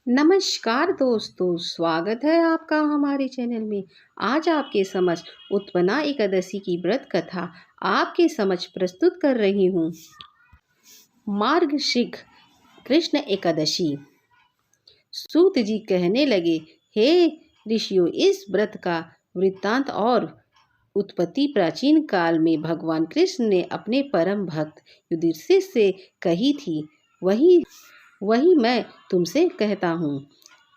नमस्कार दोस्तों, स्वागत है आपका हमारे चैनल में। आज आपके समक्ष उत्पन्ना एकादशी की व्रत कथा आपके समक्ष प्रस्तुत कर रही हूँ। मार्गशीर्ष कृष्ण एकादशी। सूत जी कहने लगे, हे ऋषियों, इस व्रत का वृत्तांत और उत्पत्ति प्राचीन काल में भगवान कृष्ण ने अपने परम भक्त युधिष्ठिर से कही थी। वही मैं तुमसे कहता हूँ।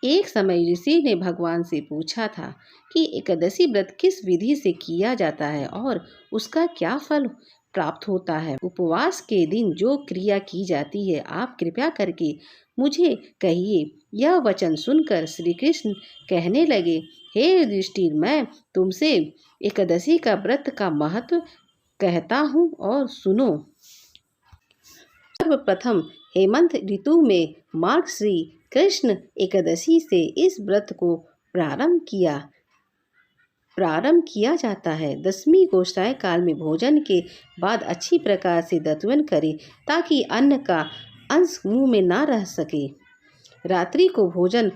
एक समय ऋषि ने भगवान से पूछा था कि एकादशी व्रत किस विधि से किया जाता है और उसका क्या फल प्राप्त होता है। उपवास के दिन जो क्रिया की जाती है, आप कृपया करके मुझे कहिए। यह वचन सुनकर श्री कृष्ण कहने लगे, हे युधिष्ठिर, मैं तुमसे एकादशी का व्रत का महत्व कहता हूँ और सुनो। सर्वप्रथम हेमंत ऋतु में मार्गशीर्ष कृष्ण एकादशी से इस व्रत को प्रारंभ किया जाता है। दशमी को सायंकाल में भोजन के बाद अच्छी प्रकार से दंतवन करें ताकि अन्न का अंश मुंह में ना रह सके। रात्रि को भोजन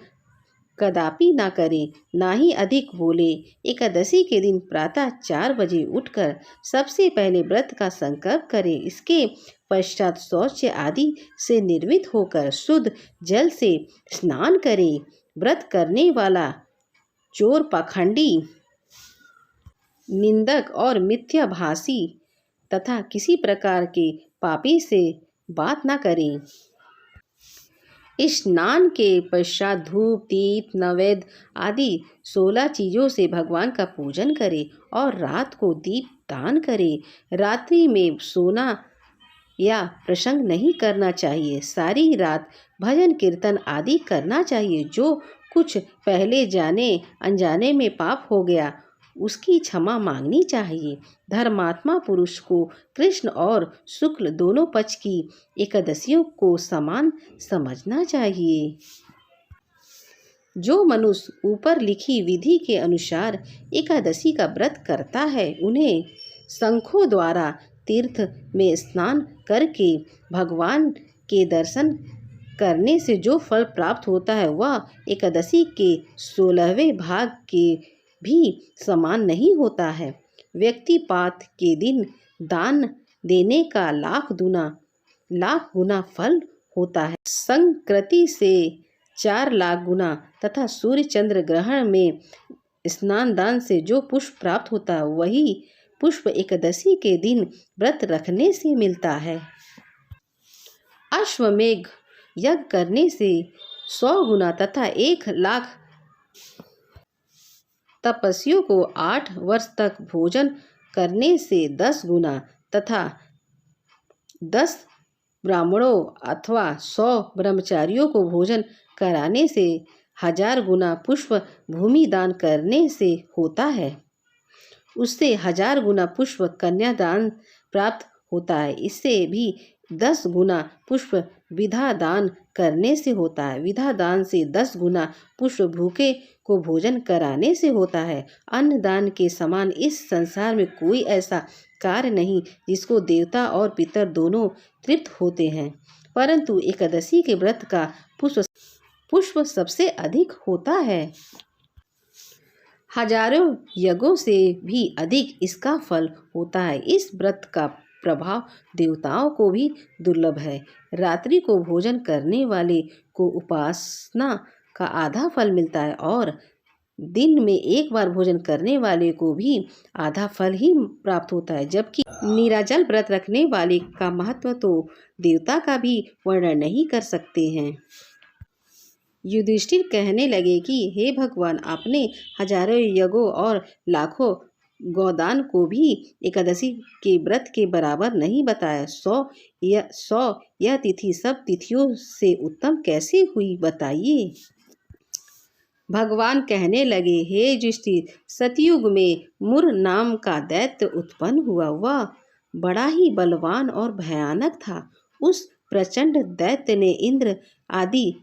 कदापि ना करें, ना ही अधिक बोले। एकादशी के दिन प्रातः 4 बजे उठकर सबसे पहले व्रत का संकल्प करें। इसके पश्चात शौच आदि से निर्मित होकर शुद्ध जल से स्नान करें। व्रत करने वाला चोर, पाखंडी, निंदक और मिथ्याभाषी तथा किसी प्रकार के पापी से बात न करें। स्नान के पश्चात धूप, दीप, नैवेद्य आदि 16 चीज़ों से भगवान का पूजन करें और रात को दीप दान करें। रात्रि में सोना या प्रसंग नहीं करना चाहिए। सारी रात भजन कीर्तन आदि करना चाहिए। जो कुछ पहले जाने अनजाने में पाप हो गया, उसकी क्षमा मांगनी चाहिए। धर्मात्मा पुरुष को कृष्ण और शुक्ल दोनों पक्ष की एकादशियों को समान समझना चाहिए। जो मनुष्य ऊपर लिखी विधि के अनुसार एकादशी का व्रत करता है, उन्हें शंखों द्वारा तीर्थ में स्नान करके भगवान के दर्शन करने से जो फल प्राप्त होता है, वह एकादशी के 16वें भाग के भी समान नहीं होता है। व्यक्तिपात के दिन दान देने का लाख गुना फल होता है। संकृति से 4 लाख गुना तथा सूर्य चंद्र ग्रहण में स्नान दान से जो पुष्प प्राप्त होता है, वही पुष्प एकादशी के दिन व्रत रखने से मिलता है। अश्वमेघ यज्ञ करने से 100 गुना तथा 1 लाख तपस्वियों को 8 वर्ष तक भोजन करने से 10 गुना तथा 10 ब्राह्मणों अथवा 100 ब्रह्मचारियों को भोजन कराने से 1000 गुना पुष्प भूमि दान करने से होता है। उससे 1000 गुना पुष्प कन्यादान प्राप्त होता है। इससे भी 10 गुना पुष्प विधा दान करने से होता है। विधा दान से 10 गुना पुष्प भूखे को भोजन कराने से होता है। अन्न दान के समान इस संसार में कोई ऐसा कार्य नहीं जिसको देवता और पितर दोनों तृप्त होते हैं, परंतु एकादशी के व्रत का पुष्प सबसे अधिक होता है। हजारों यज्ञों से भी अधिक इसका फल होता है। इस व्रत का प्रभाव देवताओं को भी दुर्लभ है। रात्रि को भोजन करने वाले को उपासना का आधा फल मिलता है और दिन में एक बार भोजन करने वाले को भी आधा फल ही प्राप्त होता है। जबकि निराजल व्रत रखने वाले का महत्व तो देवता का भी वर्णन नहीं कर सकते हैं। युधिष्ठिर कहने लगे कि हे भगवान, आपने हजारों यज्ञों और लाखों गोदान को भी एकादशी के व्रत के बराबर नहीं बताया। 100 यह तिथि सब तिथियों से उत्तम कैसे हुई, बताइए। भगवान कहने लगे, हे युधिष्ठिर, सतयुग में मुर नाम का दैत्य उत्पन्न हुआ। वह बड़ा ही बलवान और भयानक था। उस प्रचंड दैत्य ने इंद्र आदि,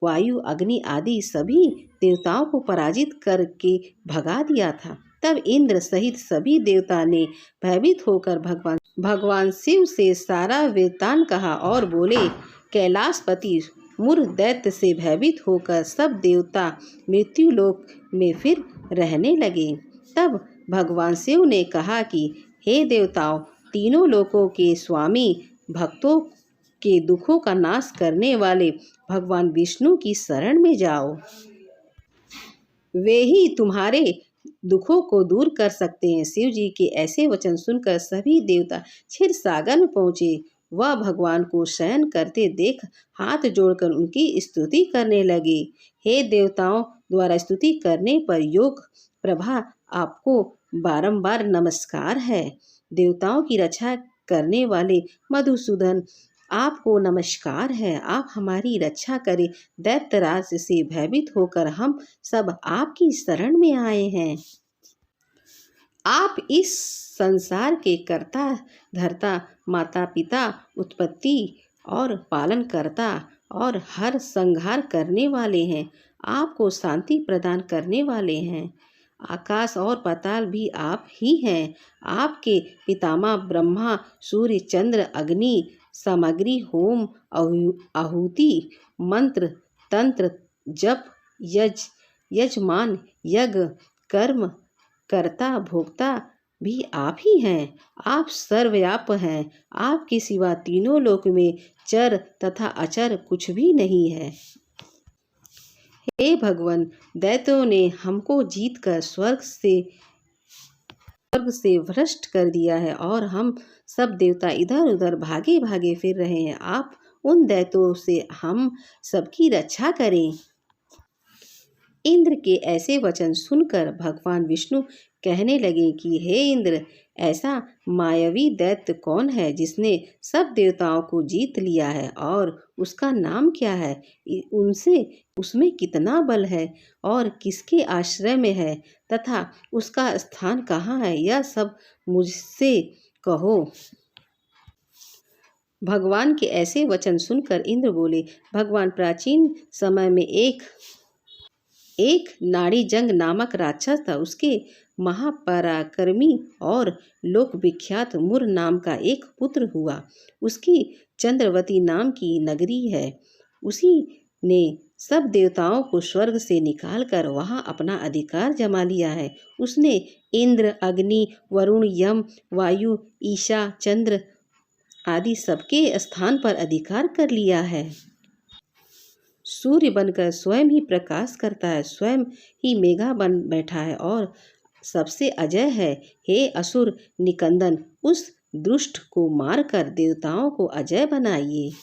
वायु, अग्नि आदि सभी देवताओं को पराजित करके भगा दिया था। तब इंद्र सहित सभी देवता ने भयभीत होकर भगवान शिव से सारा वृत्तांत कहा और बोले, कैलाशपति मुर दैत्य से भयभीत होकर सब देवता मृत्यु लोक में फिर रहने लगे। तब भगवान शिव ने कहा कि हे देवताओं, तीनों लोकों के स्वामी, भक्तों के दुखों का नाश करने वाले भगवान विष्णु की शरण में जाओ। वे ही तुम्हारे दुखों को दूर कर सकते हैं। शिव जी के ऐसे वचन सुनकर सभी देवता क्षीर सागर में पहुंचे। वह भगवान को शयन करते देख हाथ जोड़कर उनकी स्तुति करने लगे। हे देवताओं द्वारा स्तुति करने पर योग प्रभा आपको बारंबार नमस्कार है। देवताओं की रक्षा करने वाले मधुसूदन, आपको नमस्कार है। आप हमारी रक्षा करें। दैत्यराज से भयभीत होकर हम सब आपकी शरण में आए हैं। आप इस संसार के कर्ता धर्ता, माता पिता, उत्पत्ति और पालन करता और हर संहार करने वाले हैं। आपको शांति प्रदान करने वाले हैं। आकाश और पाताल भी आप ही हैं। आपके पितामह ब्रह्मा, सूर्य, चंद्र, अग्नि, सामग्री, होम, आहुति, मंत्र, तंत्र, जप, यजमान, यज्ञ, कर्म, कर्ता, भोक्ता भी आप ही हैं। आप सर्वव्याप हैं। आपके सिवा तीनों लोक में चर तथा अचर कुछ भी नहीं है। हे भगवान, दैत्यों ने हमको जीतकर स्वर्ग से भ्रष्ट कर दिया है और हम सब देवता इधर उधर भागे भागे फिर रहे हैं। आप उन दैत्यों से हम सबकी रक्षा करें। इंद्र के ऐसे वचन सुनकर भगवान विष्णु कहने लगे कि हे इंद्र, ऐसा मायावी दैत्य कौन है जिसने सब देवताओं को जीत लिया है, और उसका नाम क्या है? उसमें कितना बल है और किसके आश्रय में है तथा उसका स्थान कहाँ है? यह सब मुझसे कहो। भगवान के ऐसे वचन सुनकर इंद्र बोले, भगवान, प्राचीन समय में एक नाड़ीजंग नामक राक्षस था। उसके महापराक्रमी और लोक विख्यात मुर नाम का एक पुत्र हुआ। उसकी चंद्रवती नाम की नगरी है। उसी ने सब देवताओं को स्वर्ग से निकालकर वहां अपना अधिकार जमा लिया है। उसने इंद्र, अग्नि, वरुण, यम, वायु, ईशा, चंद्र आदि सबके स्थान पर अधिकार कर लिया है। सूर्य बनकर स्वयं ही प्रकाश करता है, स्वयं ही मेघा बन बैठा है और सबसे अजय है। हे असुर निकंदन, उस दुष्ट को मारकर देवताओं को अजय बनाइए।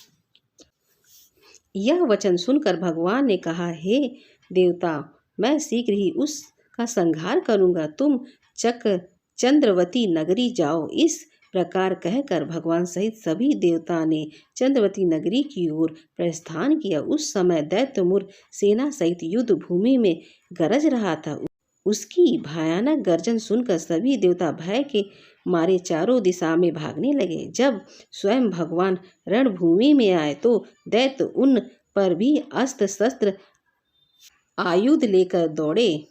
यह वचन सुनकर भगवान ने कहा, हे देवता, मैं शीघ्र ही उसका संहार करूंगा। तुम चंद्रवती नगरी जाओ। इस प्रकार कहकर भगवान सहित सभी देवता ने चंद्रवती नगरी की ओर प्रस्थान किया। उस समय दैत्य मुर सेना सहित युद्ध भूमि में गरज रहा था। उसकी भयानक गर्जन सुनकर सभी देवता भय के मारे चारों दिशा में भागने लगे। जब स्वयं भगवान रणभूमि में आए तो दैत्य उन पर भी अस्त्र शस्त्र आयुध लेकर दौड़े।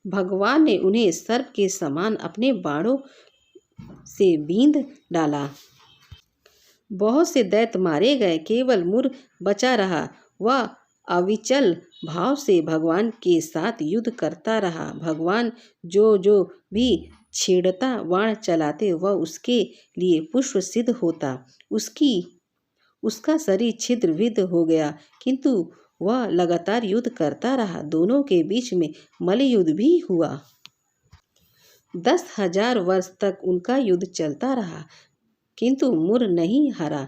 भगवान ने उन्हें सर्प के समान अपने बाणों से बींध डाला। बहुत से दैत्य मारे गए, केवल मुर बचा रहा। वह अविचल भाव से भगवान के साथ युद्ध करता रहा। भगवान जो भी छेड़ता बाण चलाते वह उसके लिए पुष्प सिद्ध होता। उसका शरीर छिद्र विद्ध हो गया, किंतु वह लगातार युद्ध करता रहा। दोनों के बीच में मल्लयुद्ध भी हुआ। 10,000 वर्ष तक उनका युद्ध चलता रहा, किंतु मुर नहीं हारा।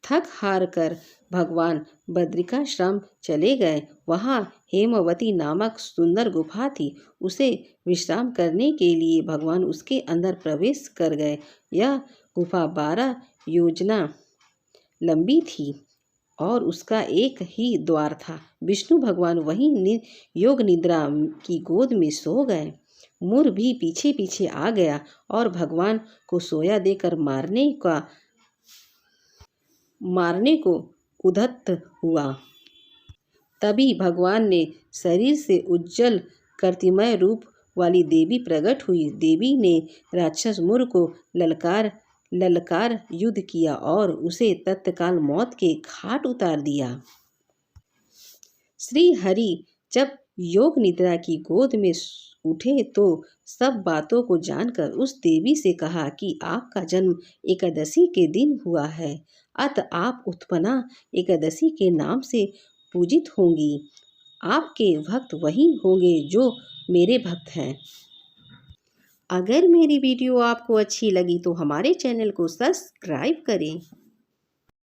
थक हार कर भगवान बद्रिकाश्रम चले गए। वहां हेमवती नामक सुंदर गुफा थी। उसे विश्राम करने के लिए भगवान उसके अंदर प्रवेश कर गए। यह गुफा 12 योजना लंबी थी और उसका एक ही द्वार था। विष्णु भगवान वहीं योग निद्रा की गोद में सो गए। मुर भी पीछे पीछे आ गया और भगवान को सोया देकर मारने को उद्यत हुआ। तभी भगवान ने शरीर से उज्जवल कर्तिमय रूप वाली देवी प्रकट हुई। देवी ने राक्षस मुर को ललकार ललकार युद्ध किया और उसे तत्काल मौत के घाट उतार दिया। श्री हरि जब योग निद्रा की गोद में उठे तो सब बातों को जानकर उस देवी से कहा कि आपका जन्म एकादशी के दिन हुआ है, अतः आप उत्पन्ना एकादशी के नाम से पूजित होंगी। आपके भक्त वही होंगे जो मेरे भक्त हैं। अगर मेरी वीडियो आपको अच्छी लगी तो हमारे चैनल को सब्सक्राइब करें।